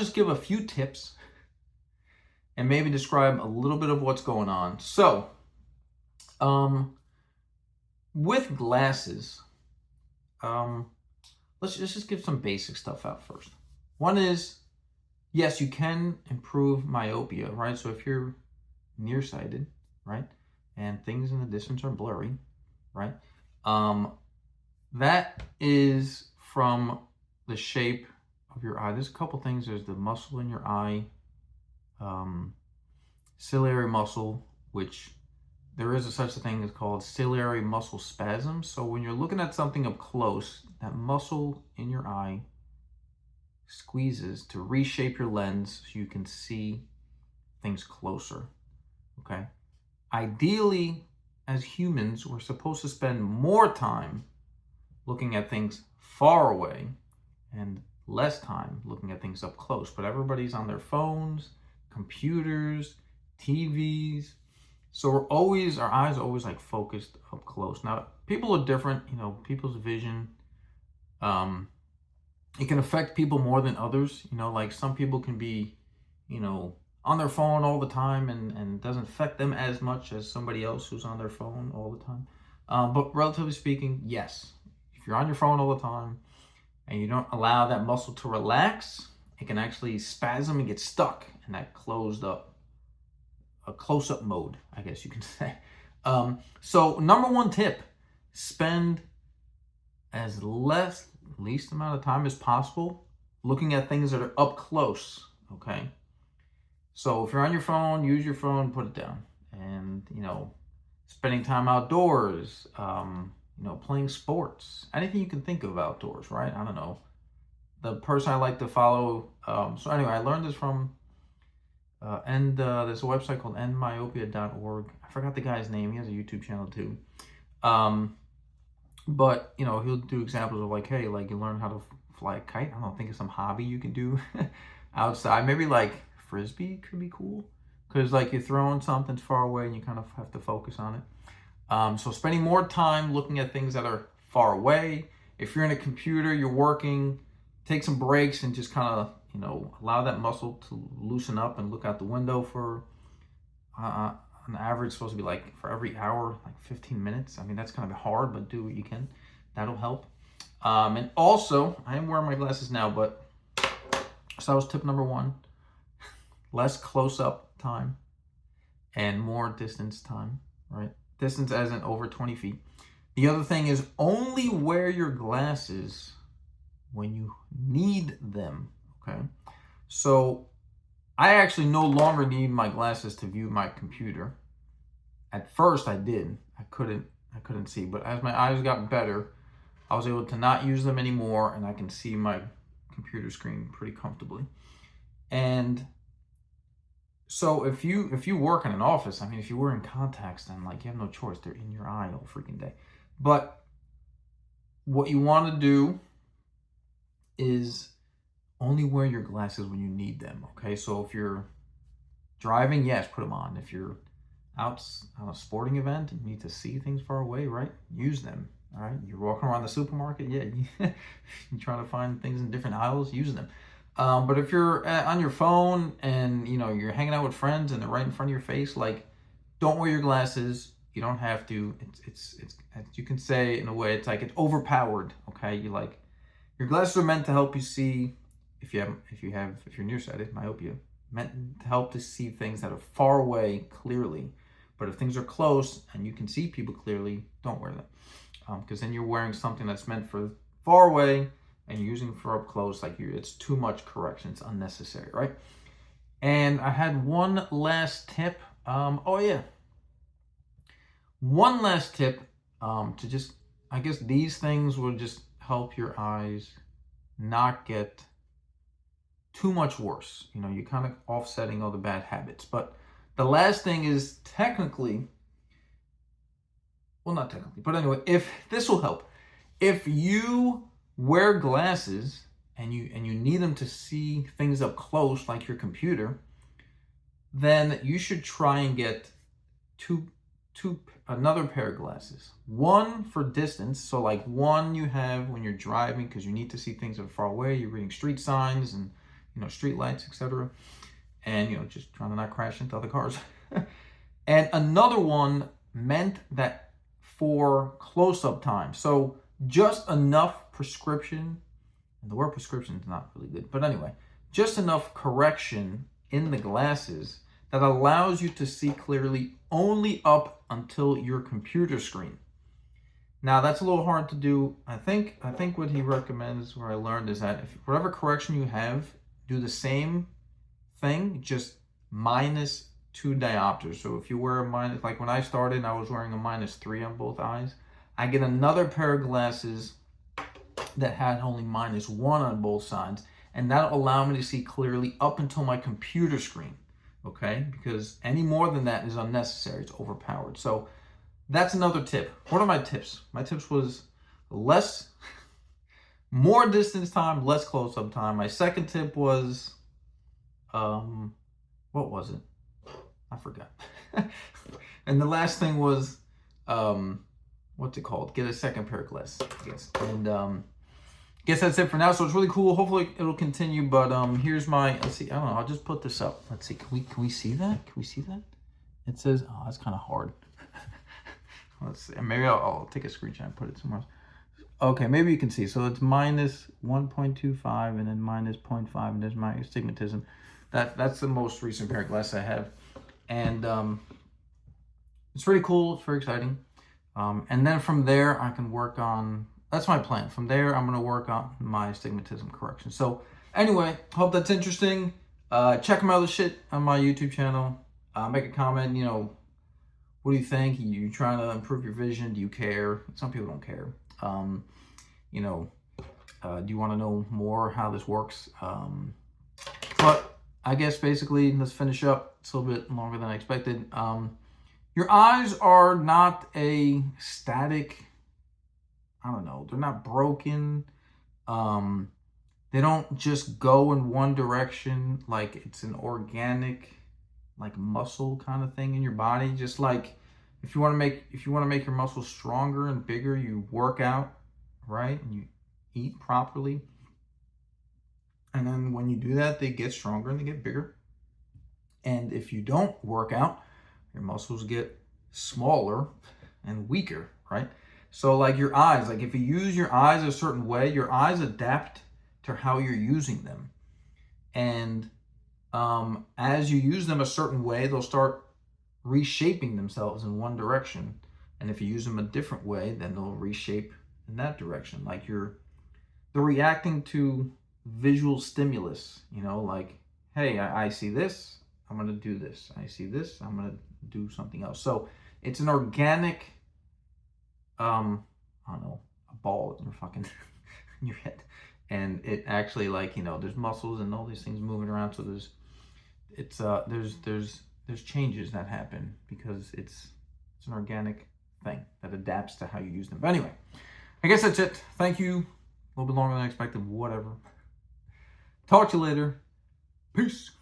just give a few tips and maybe describe a little bit of what's going on. So, with glasses, um, let's just give some basic stuff out first. One is, yes, you can improve myopia, right? So if you're nearsighted, right, and things in the distance are blurry, right, that is from the shape of your eye. There's a couple things. There's the muscle in your eye, ciliary muscle, which there is such a thing as called ciliary muscle spasm. So when you're looking at something up close, that muscle in your eye squeezes to reshape your lens so you can see things closer. Okay. Ideally, as humans, we're supposed to spend more time looking at things far away and less time looking at things up close. But everybody's on their phones, computers, TVs. So our eyes are always like focused up close. Now, people are different, people's vision, it can affect people more than others. Like some people can be, on their phone all the time and doesn't affect them as much as somebody else who's on their phone all the time. But relatively speaking, yes, if you're on your phone all the time and you don't allow that muscle to relax, it can actually spasm and get stuck in that a close-up mode, I guess you can say. So number one tip, spend as least amount of time as possible looking at things that are up close, okay? So if you're on your phone, use your phone, put it down. And, spending time outdoors, playing sports, anything you can think of outdoors, right? I don't know. The person I like to follow, so anyway, I learned this from, there's a website called endmyopia.org. I forgot the guy's name. He has a YouTube channel too. But, he'll do examples of like, hey, like you learn how to fly a kite. I don't think it's some hobby you can do outside. Maybe like Frisbee could be cool. Because like you're throwing something far away and you kind of have to focus on it. So spending more time looking at things that are far away. If you're in a computer, you're working, take some breaks and just kind of, allow that muscle to loosen up and look out the window for on average supposed to be like for every hour, like 15 minutes. I mean, that's kind of hard, but do what you can. That'll help. And also, I am wearing my glasses now, but so that was tip number one. Less close-up time and more distance time, right? Distance as in over 20 feet. The other thing is only wear your glasses when you need them, okay? So I actually no longer need my glasses to view my computer. At first I did. I couldn't see, but as my eyes got better, I was able to not use them anymore and I can see my computer screen pretty comfortably. And so if you work in an office, I mean, if you're wearing contacts, then like you have no choice. They're in your eye all freaking day. But what you want to do is only wear your glasses when you need them, okay? So if you're driving, yes, put them on. If you're out on a sporting event and you need to see things far away, right? Use them, all right? You're walking around the supermarket, yeah, you're trying to find things in different aisles, use them. But if you're on your phone and, you're hanging out with friends and they're right in front of your face, like, don't wear your glasses. You don't have to. It's you can say in a way, it's like it's overpowered, okay? Your glasses are meant to help you see if you're nearsighted, myopia, meant to help to see things that are far away clearly. But if things are close and you can see people clearly, don't wear them. Because then you're wearing something that's meant for far away and you're using for up close, it's too much correction. It's unnecessary, right? And I had one last tip. One last tip to just, I guess these things will just help your eyes not get too much worse. You're kind of offsetting all the bad habits. But the last thing is not technically, but anyway, if this will help. If you wear glasses and you need them to see things up close, like your computer, then you should try and get another pair of glasses. One for distance, so like one you have when you're driving because you need to see things that are far away, you're reading street signs and street lights, etc. And, just trying to not crash into other cars. And another one meant that for close-up time, so just enough prescription, and the word prescription is not really good, but anyway, just enough correction in the glasses that allows you to see clearly only up until your computer screen. Now that's a little hard to do. I think what he recommends, where I learned, is that if whatever correction you have, do the same thing, just minus 2 diopters. So if you wear a minus, like when I started, I was wearing a -3 on both eyes. I get another pair of glasses that had only -1 on both sides, and that'll allow me to see clearly up until my computer screen. Okay, because any more than that is unnecessary. It's overpowered. So that's another tip. What are my tips? My tips was more distance time, less close-up time. My second tip was, what was it? I forgot. And the last thing was, what's it called? Get a second pair of glasses, I guess. And guess that's it for now. So it's really cool. Hopefully it'll continue. But here's my. Let's see. I don't know. I'll just put this up. Let's see. Can we see that? Can we see that? It says. Oh, that's kind of hard. Let's see. Maybe I'll take a screenshot and put it somewhere else. Okay, maybe you can see. So it's -1.25 and then -0.5, and there's my astigmatism. That's the most recent pair of glasses I have, and it's pretty cool. It's very exciting. And then from there, I can work on. That's my plan. From there, I'm going to work on my astigmatism correction. So anyway, hope that's interesting. Check my other shit on my YouTube channel. Make a comment, what do you think? Are you trying to improve your vision? Do you care? Some people don't care. Do you want to know more how this works? But I guess basically, let's finish up. It's a little bit longer than I expected. Your eyes are not a static, I don't know, they're not broken. They don't just go in one direction like it's an organic, like muscle kind of thing in your body. Just like if you want to make your muscles stronger and bigger, you work out, right? And you eat properly. And then when you do that, they get stronger and they get bigger. And if you don't work out, your muscles get smaller and weaker, right? So like your eyes, like if you use your eyes a certain way, your eyes adapt to how you're using them. And as you use them a certain way, they'll start reshaping themselves in one direction. And if you use them a different way, then they'll reshape in that direction. Like they're reacting to visual stimulus, like, hey, I see this, I'm going to do this. I see this, I'm going to do something else. So it's an organic, I don't know, a ball in your fucking in your head. And it actually, like, there's muscles and all these things moving around. So there's changes that happen because it's an organic thing that adapts to how you use them. But anyway, I guess that's it. Thank you. A little bit longer than I expected. Whatever. Talk to you later. Peace.